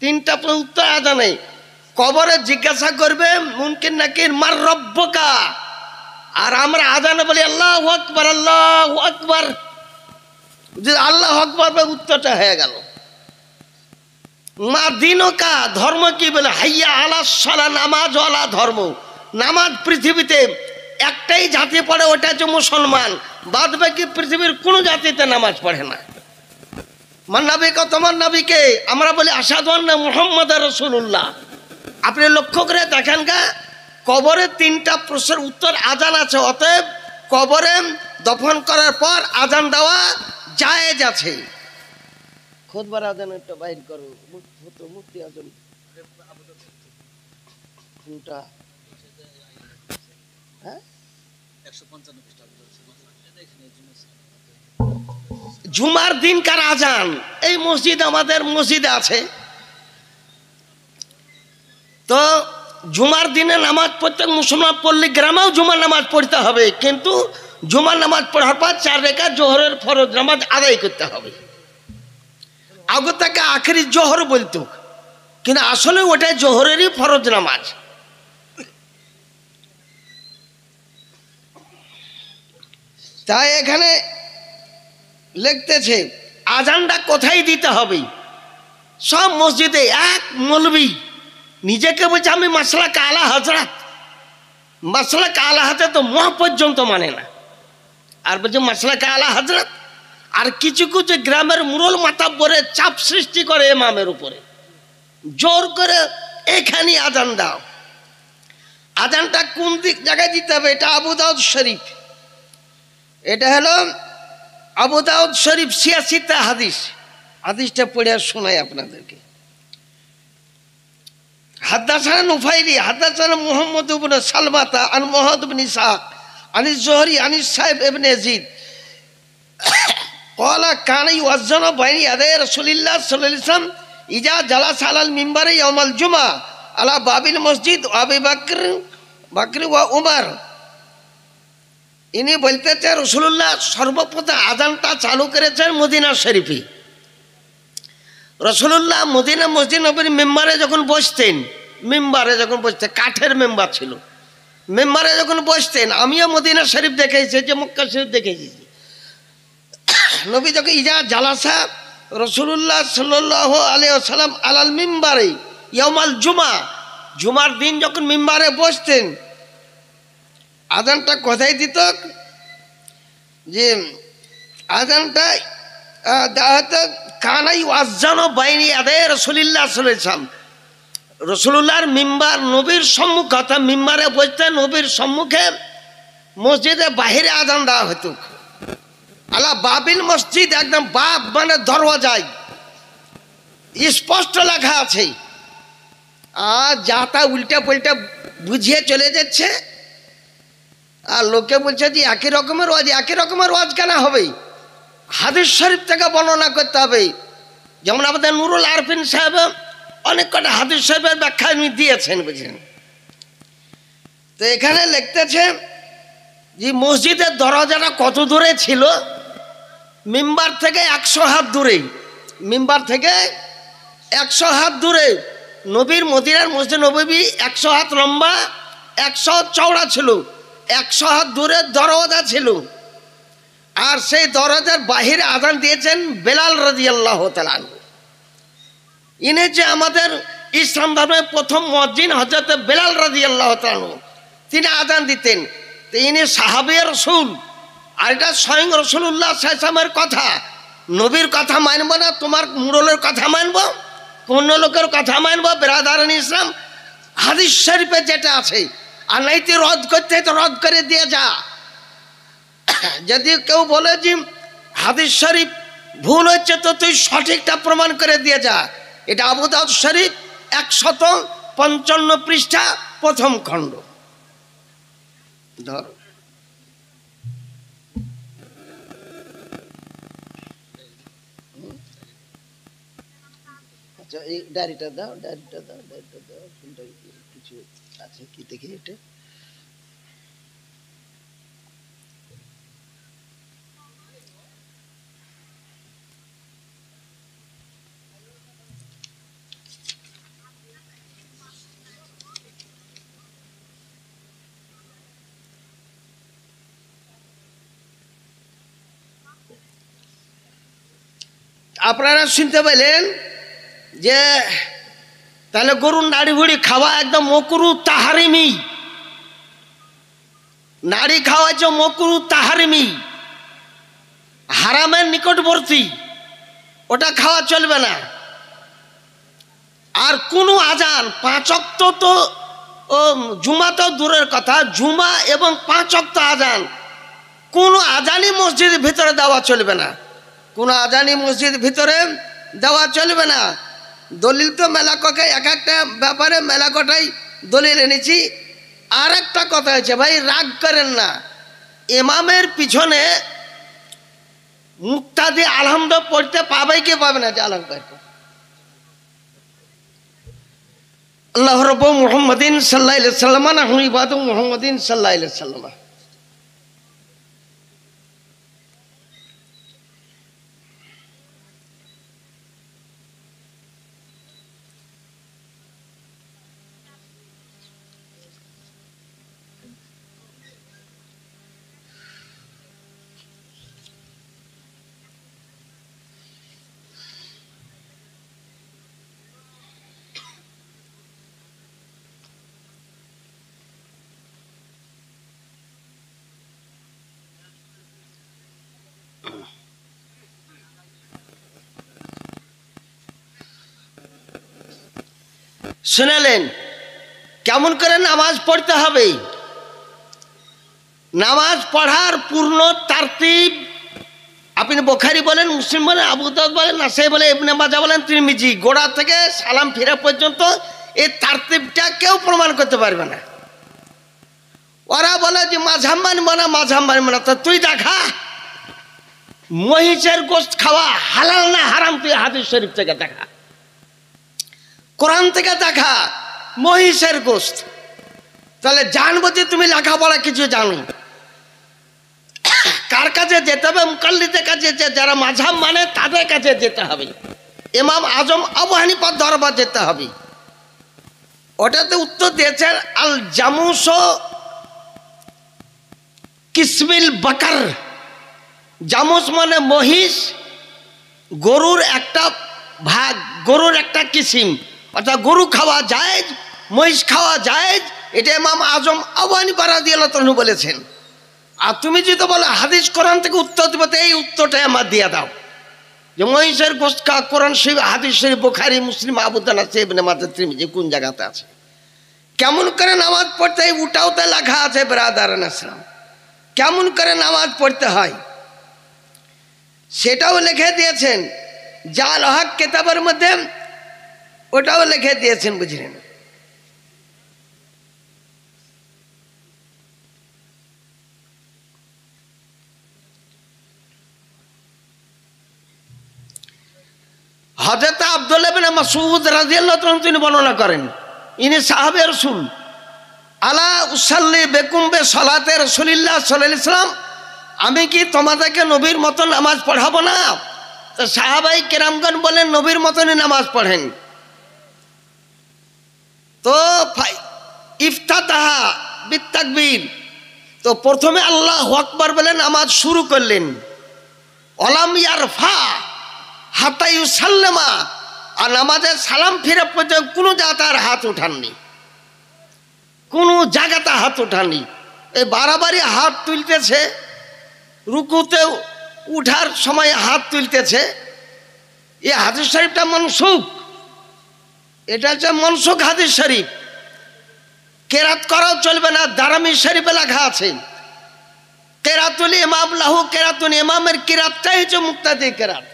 3টা উত্তর আজানে। কবরে জিজ্ঞাসা করবে মুনকির নাকির মার রব্বকা, আর আমরা আজানে বলি আল্লাহু আকবার আল্লাহু আকবার। যে আল্লাহু আকবার উত্তরটা হয়ে গেল। মা দিনকা, ধর্ম কি বলে, হাইয়া আলাস সালাহ, নামাজ ওয়ালা ধর্ম। নামাজ পৃথিবীতে একটাই জাতি পড়ে, ওটা হচ্ছে মুসলমান। বাদ বাকি পৃথিবীর কোনো জাতিতে নামাজ পড়ে না। আমার নবীকে, তোমার নবীকে আমরা বলি আশহাদু আন্না মুহাম্মাদুর রাসূলুল্লাহ। আপনি লক্ষ্য করে দেখেন গা, কবরে 3টা প্রশ্নের উত্তর আজান আছে। অতএব কবরে দফন করার পর আজান দেওয়া জায়েজ আছে। খুতবার আজান একটা বাইর করো, মুফতি আজান কোনটা? হ্যাঁ, 155 জুমার দিনকার আজান এই মসজিদ, আমাদের মসজিদে আছে। তো জুমার দিনে নামাজ প্রত্যেক মুসলমান পড়লে গ্রামেও জুমার নামাজ পড়তে হবে, কিন্তু জুমার নামাজ পড়ার পর 4 রাকাত জোহরের ফরজ নামাজ আদায় করতে হবে। আগে তাকে আখেরি জোহর বলতো, কিন্তু আসলে ওটাই জোহরেরই ফরজ নামাজ। তাই এখানে লিখতেছে আজানটা কোথায় দিতে হবে। সব মসজিদে এক মৌলবি নিজেকে বলছে আমি মাসলাক আলা হযরত। মাসলাক আলা হযরত তো মহ পর্যন্ত মানে না, আর বলছে মাসলাক আলা হযরত। আর কিছু কিছু গ্রামের মুরল মাতাব্বরে চাপ সৃষ্টি করে ইমামের উপরে, জোর করে এখানে আজান দাও। আজানটা কোন দিক জায়গায় দিতে হবে? এটা আবু দাউদ শরীফ, এটা হলো আবু দাউদ শরীফ 86টা হাদিস। হাদিসটা পড়ে শোনাই আপনাদেরকে। হাদাসানা নুফাইলি হাদাসানা মুহাম্মদ ইবনে সালমাতা আন মুহাম্মদ ইবনে ইসহাক আনিস জোহরি আনিস সাহেব ইবনে ইয়াজিদ কলা কানাই ওয়াজ্জানা বাইনি ইয়াদাই রাসূলিল্লাহ সাল্লাল্লাহু আলাইহি ওয়াসাল্লাম ইজা জালাসা আলাল মিম্বারে ইয়াউমাল জুমআ আলা বাবিল মসজিদ আবু বকর ওয়া উমর। ইনি বলতেছে রাসূলুল্লাহ সর্বপ্রথম আযানটা চালু করেছেন মদিনা শরীফে। রাসূলুল্লাহ মদিনা মসজিদ নববীর মেম্বারে যখন বসতেন, কাঠের মেম্বার ছিল, মেম্বারে যখন বসতেন, আমিও মদিনা শরীফ দেখেছি, যে মক্কা শরীফ দেখেছি, নবী যখন ইজা জালাসা রাসূলুল্লাহ সাল্লাল্লাহু আলাইহি ওয়াসাল্লাম আলাল মিম্বারে ইয়াউমাল জুমা, জুমার দিন যখন মিম্বারে বসতেন, আযানটা কোথায় দিত, যে আযানটা দাওয়াত কানাই ওয়াজ্জানা বাইনি ইয়াদাই রাসূলিল্লাহ সাল্লাল্লাহু আলাইহি ওয়াসাল্লাম, রাসূলুল্লাহর মিম্বার নবীর সম্মুখে, অর্থাৎ মিম্বারে বসতেন নবীর সম্মুখে, মসজিদে বাহিরে আযান দেওয়া হতো। আলা বাবিল মসজিদ, একদম বাব মানে দরওয়াজায় স্পষ্ট লেখা আছে। আর যা তা উল্টা পাল্টা বুঝিয়ে চলে যাচ্ছে, আর লোকে বলছে যে একই রকমের ওয়াজ, একই রকমের ওয়াজ কেন হবে, হাদিস শরীফ থেকে বর্ণনা করতে হবে। যেমন আমাদের নুরুল আরফিন সাহেব অনেক কটা হাদিস শরীফের ব্যাখ্যা দিয়েছেন, বুঝলেন। তো এখানে লিখতেছে যে মসজিদের দরজাটা কত দূরে ছিল, মিম্বার থেকে 100 হাত দূরে, মিম্বার থেকে 100 হাত দূরে। নবীর মদিনার মসজিদ নববী 100 হাত লম্বা, 100 হাত চওড়া ছিল, 100 হাত দূরে দরজা ছিল। আর সেই দরজার বাহিরে আযান দিয়েছেন বেলাল রাদিয়াল্লাহু তাআলা। ইনি যে আমাদের ইসলাম ধর্মের প্রথম মুয়াজ্জিন হযরত বেলাল রাদিয়াল্লাহু তাআলা, তিনি আযান দিতেন। তো ইনি সাহাবী রাসূল, আর এটা স্বয়ং রাসূলুল্লাহ সাল্লাল্লাহু আলাইহি ওয়াসাল্লামের কথা। নবীর কথা মানব না, তোমার মুরলের কথা মানব, কোন লোকের কথা মানব, বেরাদারান ইসলাম, হাদিস শরীফে যেটা আছে। আর নাইতে রদ করতে তো রদ করে দিয়ে যা। যদি কেউ বলে যে হাদিস শরীফ ভুল হচ্ছে, তো তুই সঠিকটা প্রমাণ করে দিয়ে যা। এটা আবু দাউদ শরীফ 155 পৃষ্ঠা প্রথম খণ্ড। ধর আচ্ছা, এই ডায়েরিটা দাও, ডায়েরিটা দাও, ডায়েরিটা দাও, কিছু আছে কি দেখি এটা। আপনারা শুনতে পেলেন যে তাহলে গরুর নাড়ি ভুড়ি খাওয়া একদম মকরু তাহারিমি, নাড়ি খাওয়া যে মকরু তাহারিমি, হারামের নিকটবর্তী, ওটা খাওয়া চলবে না। আর কোনো আজান 5 ওয়াক্ত তো জুমা তো দূরের কথা, জুমা এবং 5 ওয়াক্ত আজান কোনো আজানই মসজিদের ভিতরে দেওয়া চলবে না, কোনো আজানই মসজিদ ভিতরে দেওয়া চলবে না। দলিল তো মেলা ককে, এক একটা ব্যাপারে মেলা কটাই দলিল এনেছি। আর একটা কথা হয়েছে, ভাই রাগ করেন না, ইমামের পিছনে মুক্তাদি আলহামদ পড়তে পাবে কি পাবে না, যে আলহাম করবে আল্লাহ রব্বু মুহাম্মাদিন সাল্লাল্লাহু আলাইহি ওয়াসাল্লাম নাহনু ইবাদু মুহাম্মাদিন সাল্লাল্লাহু আলাইহি ওয়াসাল্লাম। শুনালেন কেমন করে নামাজ পড়তে হবে। নামাজ পড়ার পূর্ণ তারতিব আপনি বুখারী বলেন, মুসলিম বলেন, আবু দাউদ বলেন, নাসাই বলেন, ইবনে মাজাহ বলেন, তিরমিজি, গোড়া থেকে সালাম ফিরা পর্যন্ত এই তারতিবটা কেউ প্রমাণ করতে পারবে না। ওরা বলে যে মাঝহাব মানব না, মাঝহাব মানব না। তো তুই দেখা মহিষের গোশত খাওয়া হালাল না হারাম তুই হাদিস শরীফ থেকে দেখা, কোরআন থেকে দেখা। মহিষের গোশত তাহলে জানবো যে তুমি লেখাপড়া কিছু জানো। কার কাছে যেতে হবে? মুকাল্লিদের কাছে, যারা মাযহাব মানে তাদের কাছে যেতে হবে। ইমাম আজম আবু হানিফার দরবার যেতে হবে। ওটাতে উত্তর দিয়েছেন আল জামুস কিসমিল বাকার। জামুস মানে মহিষ, গরুর একটা ভাগ, গরুর একটা কিসিম, অর্থাৎ গরু খাওয়া জায়েজ, মহিষ খাওয়া জায়েজ। এটা ইমাম আজম আবু হানিফা রাদিয়াল্লাহু তাআলা বলেছেন। আর তুমি যদি বলো হাদিস কোরআন থেকে উত্তর দেবো, তো এই উত্তরটাই আমার দিয়ে দাও যে মহিষের গোশত খাওয়া কোরআন শরীফ, হাদিস শরীফ, বুখারী, মুসলিম, আবু দাউদ, ইবনে মাজাহ, তিরমিজি কোন জায়গাতে আছে? কেমন করে নামাজ পড়তে হয় ওটাও তো লেখা আছে ব্রাদারান ইসলাম। কেমন করে নামাজ পড়তে হয় সেটাও লিখে দিয়েছেন, জাল হক কিতাবের মধ্যে ওটাও লিখে দিয়েছেন, বুঝলেন? হযরত আব্দুল্লাহ ইবনে মাসউদ রাদিয়াল্লাহু তাআলা তিনি বর্ণনা করেন, ইনি সাহাবে রাসূল, আলা উসাল্লি বিকুম বিসালাতে রাসূলিল্লাহ সাল্লাল্লাহু আলাইহি ওয়াসাল্লাম, আমি কি তোমাদেরকে নবীর মতো নামাজ পড়াবো না? তো সাহাবাই কেরামগণ বলেন নবীর মতনই নামাজ পড়েন। তো ইফতাতাহা বিতাকবীর, তো প্রথমে আল্লাহু আকবার বলে নামাজ শুরু করলেন। ওয়ালাম ইয়ারফা হাত্তা ইউসাল্লিমা, আর নামাজের সালাম ফিরে পর্যন্ত কোনো জায়গায় হাত উঠাননি, কোনো জায়গাতে হাত উঠাননি। এই বারবারই হাত তুলতেছে, রুকুতে উঠার সময় হাত তুলতেছে। এই হাদিস শরীফটা মনসুখ, এটা হচ্ছে মনসুখ হাদিস শরীফ। কেরাত করাও চলবে না, দারামি শরীফে লেখা আছে কেরাতুল ইমাম লাহু কেরাতুন, ইমামের কিরাতটাই হচ্ছে মুক্তাদি কেরাত।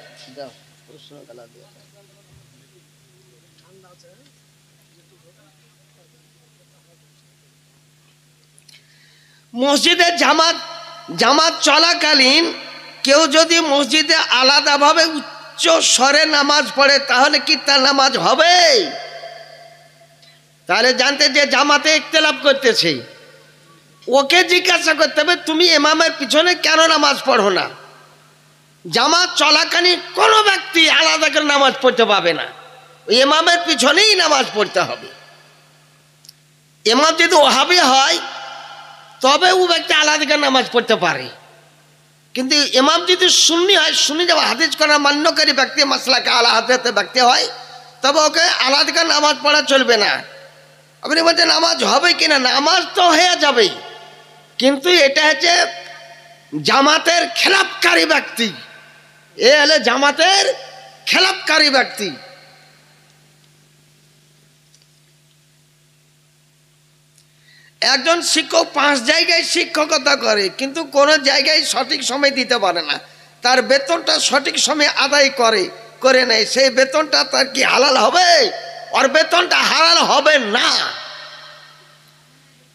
মসজিদে জামাত চলাকালীন কেউ যদি মসজিদে আলাদাভাবে উচ্চ স্বরে নামাজ পড়ে তাহলে কি তার নামাজ হবে? তাহলে জানতে যে জামাতে ইখতিলাফ করতেছে, ওকে জিজ্ঞাসা করতে হবে তুমি ইমামের পিছনে কেন নামাজ পড়ো না? জামাত চলাকালীন কোনো ব্যক্তি আলাদা করে নামাজ পড়তে পাবে না, ইমামের পিছনেই নামাজ পড়তে হবে। ইমাম যদি ওহাবি হয় তবে ও ব্যক্তি আলাদা করে নামাজ পড়তে পারে, কিন্তু ইমাম যদি সুন্নি হয়, সুন্নি যখন হাদিস করা মান্যকারী ব্যক্তি, মাসলাকে আলা হাদিসের ব্যক্তি হয়, তবে ওকে আলাদা করে নামাজ পড়া চলবে না। আপনি বলছেন নামাজ হবে কিনা? নামাজ তো হয়ে যাবেই, কিন্তু এটা হচ্ছে জামাতের খেলাপকারী ব্যক্তি, এ হলে জামাতের খেলাপকারী ব্যক্তি। একজন শিক্ষক 5 জায়গায় শিক্ষকতা করে, কিন্তু কোনো জায়গায় সঠিক সময় দিতে পারে না, তার বেতনটা সঠিক সময় আদায় করে নেয়, সেই বেতনটা তার কি হালাল হবে? ওর বেতনটা হালাল হবে না।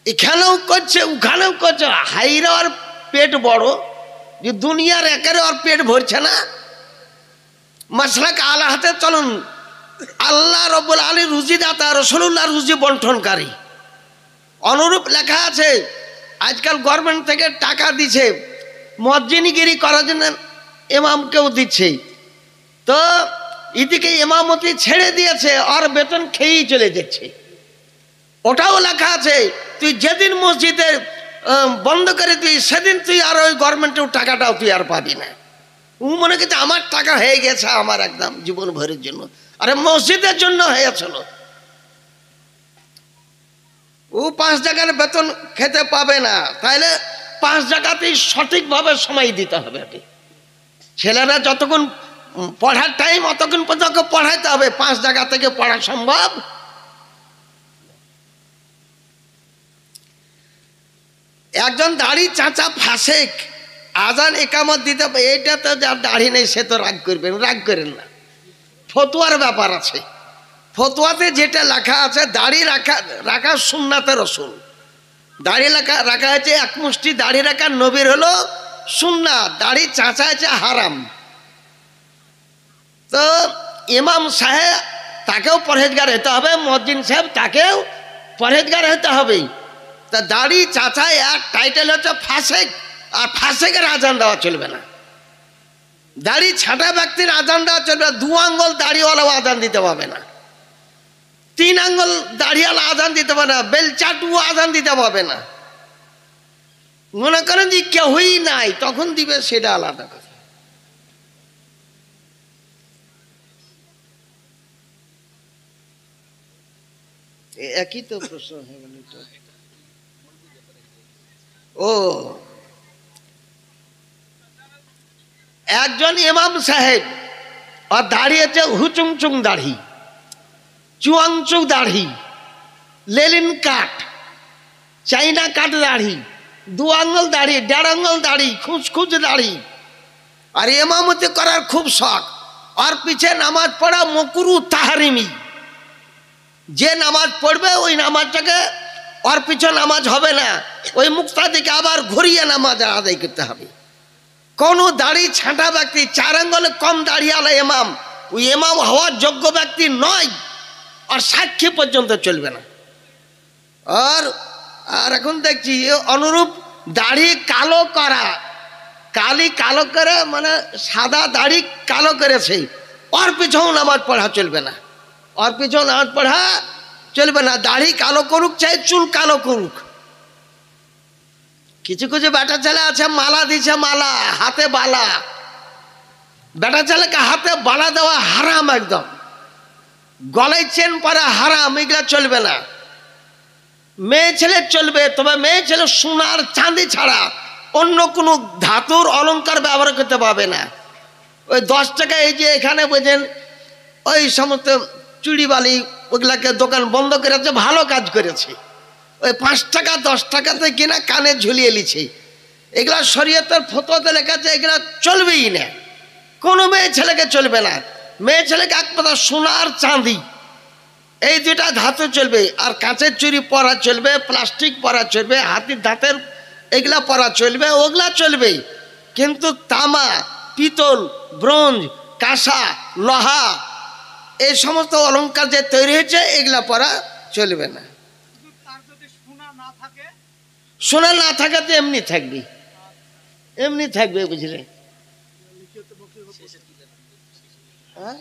এখানেও করছে ওখানেও করছে, হাইরা ওর পেট বড়, যে দুনিয়ার একেবারে ওর পেট ভরছে না। মাসলাক আলা হাতে চলুন, আল্লাহ রব্বুল আলামিন রুজি দাতা, রাসূলুল্লাহ রুজি বন্টনকারী। অনুরূপ লেখা আছে, আজকাল গভর্নমেন্ট থেকে টাকা দিচ্ছে মসজিদগিরি করার জন্য, ইমামকেও দিচ্ছে, তো এদিকে ইমামতি ছেড়ে দিয়েছে, আর বেতন খেয়েই চলে যাচ্ছে। ওটাও লেখা আছে তুই যেদিন মসজিদে বন্ধ করে তুই সেদিন তুই আর ওই গভর্নমেন্টের টাকাটাও তুই আর পাবি না। ও মনে করছে আমার টাকা হয়ে গেছে আমার একদম জীবন ভরের জন্য, আরে মসজিদের জন্য হয়েছিল। ও 5 জায়গার বেতন খেতে পাবে না, তাইলে 5 জায়গাতেই সঠিকভাবে সময় দিতে হবে। ছেলেরা যতক্ষণ পড়ার টাইম অতক্ষণ পর্যন্ত পড়াইতে হবে, 5 জায়গা থেকে পড়া সম্ভব। একজন দাড়ি চাচা ফাসেক আজান একামত দিতে, এইটা তো যার দাড়ি নেই সে তো রাগ করবেন, রাগ করেন না, ফতোয়ার ব্যাপার আছে। ফতোয়াতে যেটা লেখা আছে, দাড়ি রাখা সুন্নাতে রাসূল, দাড়ি রাখা হচ্ছে 1 মুষ্টি দাড়ি রাখা নবীর হলো সুন্নাত, দাড়ি চাঁচা আছে হারাম। তো ইমাম সাহেব তাকেও পরহেজগার হতে হবে, মুয়াজ্জিন সাহেব তাকেও পরহেজগার হতে হবে। তা দাড়ি চাচায় এক টাইটেল হচ্ছে ফাসেক, আর ফাসেকের আজান দেওয়া চলবে না। দাড়ি ছাটা ব্যক্তির আজান দেওয়া চলবে না। 2 আঙ্গুল দাড়িওয়ালাও আজান দিতে পারবে না, 3 আঙ্গুল দাড়িওয়ালা আজান দিতে পারবে না, বেলচাটুও আজান দিতে পারবে না। মনে করেন যে কেউই নাই, তখন দিবে, সেটা আলাদা কথা। একই তো প্রশ্ন হয়ে গেল তো। ও, একজন ইমাম সাহেব আর দাঁড়িয়েছে হুচুংচুং দাড়ি, চুয়াংচু দাড়ি, লেলিন কাট, চাইনা কাট দাড়ি, 2 আঙ্গুল দাড়ি, 1.5 আঙ্গুল দাড়ি, খুঁজখুঁজ দাড়ি, আর ইমামতি করার খুব শখ। আর পিছে নামাজ পড়া মকরু তাহারিমি, যে নামাজ পড়বে ওই নামাজটাকে, ওর পিছনে নামাজ হবে না, ওই মুক্তাদিকে আবার ঘুরিয়ে নামাজ আদায় করতে হবে। কোনো দাড়ি ছাঁটা ব্যক্তি, 4 আঙ্গুলে কম দাড়িওয়ালা ইমাম, ওই ইমাম হওয়ার যোগ্য ব্যক্তি নয়, আর সাক্ষী পর্যন্ত চলবে না। আর আর এখন দেখছি অনুরূপ দাড়ি কালো করা, কালো করে, মানে সাদা দাড়ি কালো করেছে, ওর পিছনেও নামাজ পড়া চলবে না, ওর পিছনে নামাজ পড়া চলবে না। দাড়ি কালো করুক, চাই চুল কালো করুক। কিছু কিছু বেটা ছেলে আছে মালা দিছে, মালা হাতে বালা, বেটা ছেলেকে হাতে বালা দেওয়া হারাম, একদম গলায় চেন পরা হারাম, এগুলা চলবে না। মেয়ে ছেলে চলবে, তবে মেয়ে ছেলে সোনার চাঁদি ছাড়া অন্য কোনো ধাতুর অলংকার ব্যবহার করতে পারবে না। ওই 10 টাকা, এই যে এখানে বোঝেন ওই সমস্ত চুড়ি বালি, ওগুলাকে দোকান বন্ধ করেছে, ভালো কাজ করেছে। ওই 5 টাকা 10 টাকাতে কিনা কানে ঝুলিয়ে লিছে, এগুলা শরীয়তের ফতোয়াতে লেখা আছে, এগুলা চলবেই না, কোনো মেয়ে ছেলেকে চলবে না। মেয়ে ছেলেকে এক কথা সোনার চাঁদি, এই 2টা ধাতু চলবে। আর কাঁচের চুড়ি পরা চলবে, প্লাস্টিক পরা চলবে, হাতির দাঁতের এগুলা পরা চলবে, ওগুলা চলবে। কিন্তু তামা, পিতল, ব্রোঞ্জ, কাঁসা, লোহা, এই সমস্ত অলংকার যে তৈরি হয়েছে, এগুলা পরা চলবে না। সোনা না থাকে তো এমনি থাকবি, এমনি থাকবে, বুঝলে। হ্যাঁ।